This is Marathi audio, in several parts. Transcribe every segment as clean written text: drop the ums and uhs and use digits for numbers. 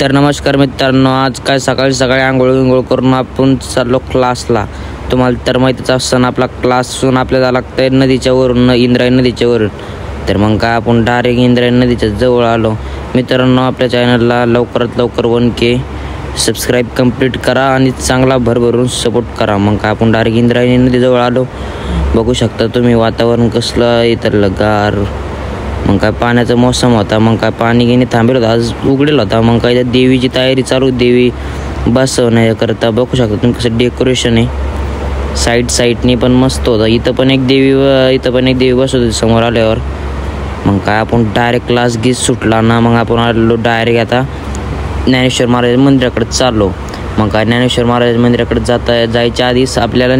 तर नमस्कार मित्रांनो, आज काय सकाळी सकाळी आंघोळ करून आपण चाललो क्लासला. तुम्हाला तर माहितीच असताना आपला क्लासहून आपल्याला लागतं आहे नदीच्यावरून, इंद्रायणी नदीच्यावरून. तर मग काय आपण डायरेक्ट इंद्रायणी नदीच्या जवळ आलो. मित्रांनो, आपल्या चॅनलला लवकरात लवकर 1K सबस्क्राईब कंप्लीट करा आणि चांगला भरभरून सपोर्ट करा. मग काय आपण डायरेक्ट इंद्रायणी नदीजवळ आलो. बघू शकता तुम्ही वातावरण कसलं इथलं गार. मग काय पाण्याचा मोसम होता. मग काय पाणी घेणे थांबेल होता, आज उघडेल होता. मग काय देवीची तयारी चालू, देवी बसवण्याकरता. बघू शकता तुम्ही कसं डेकोरेशन आहे. साईडनी पण मस्त होतं. इथं पण एक देवी बसत होती समोर आल्यावर. मग काय आपण डायरेक्ट क्लास घेत सुटला ना. मग आपण आलो डायरेक्ट आता ज्ञानेश्वर महाराज मंदिराकडे चाललो. मग काय ज्ञानेश्वर महाराज मंदिराकडे जायच्या आधीच आपल्याला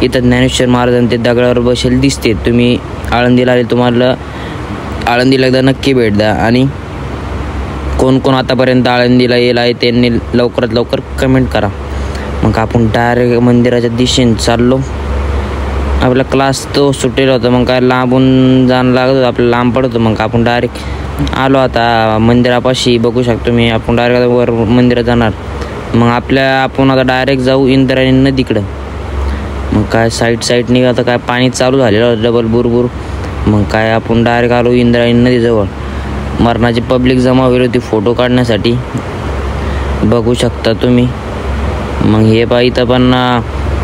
इथं ज्ञानेश्वर महाराजांचे दगडावर बसेल दिसते. तुम्ही आळंदीला आले, तुम्हाला आळंदीला एकदा नक्की भेट द्या. आणि कोण कोण आतापर्यंत आळंदीला येईल आहे त्यांनी लवकरात लवकर कमेंट करा. मग आपण डायरेक्ट मंदिराच्या दिशेने चाललो. आपला क्लास तो सुटेला होता. मग काय लांबून जाणं लागत होतं, आपल्याला लांब पडत होतं. मग आपण डायरेक्ट आलो आता मंदिरापाशी. बघू शकतो मी, आपण डायरेक्ट वर मंदिरात जाणार. मग आपण आता डायरेक्ट जाऊ इंद्रायणी नदीकडं. मग काय साईडनी आता काय पाणी चालू झालेलं होतं डबल बुरबुर. मग काय आपण डायरेक्ट आलो इंद्रायणी नदीजवळ. मरणाची पब्लिक जमा होईल होती फोटो काढण्यासाठी, बघू शकता तुम्ही. मग हे इथं पण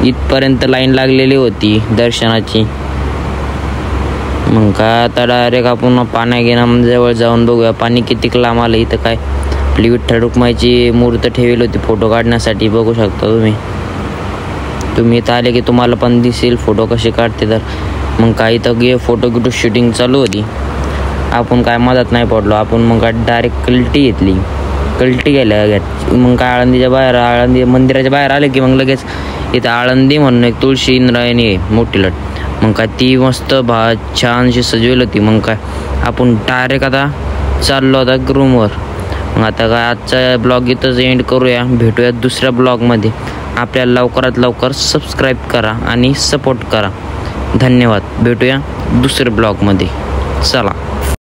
इथपर्यंत लाईन लागलेली होती दर्शनाची. मग काय आता डायरेक्ट आपण जवळ जाऊन बघूया पाणी किती लांब आलं. इथं काय आपली विठ्ठल रुक्माईची मूर्त ठेवली होती फोटो काढण्यासाठी, बघू शकता तुम्ही इथं आले की तुम्हाला पण दिसेल फोटो कसे काढते. तर मग काय इथं फोटो शूटिंग चालू होती. आपण काय मदत नाही पडलो. आपण मग काय डायरेक्ट कल्टी गेल्या. मग काय आळंदी मंदिराच्या बाहेर आले की मग लगेच इथं आळंदी म्हणून एक तुळशी इंद्रायणी आहे मोठी लट. मग काय ती मस्त छानशी सजवेल होती. मग काय आपण डायरेक्ट आता चाललो होता रूमवर. मग आता काय आजचा ब्लॉग इथंच एंड करूया. भेटूया दुसऱ्या ब्लॉगमध्ये. आपल्याला लवकरात लवकर सबस्क्राईब करा आणि सपोर्ट करा. धन्यवाद. भेटूया दुसऱ्या ब्लॉगमध्ये. चला.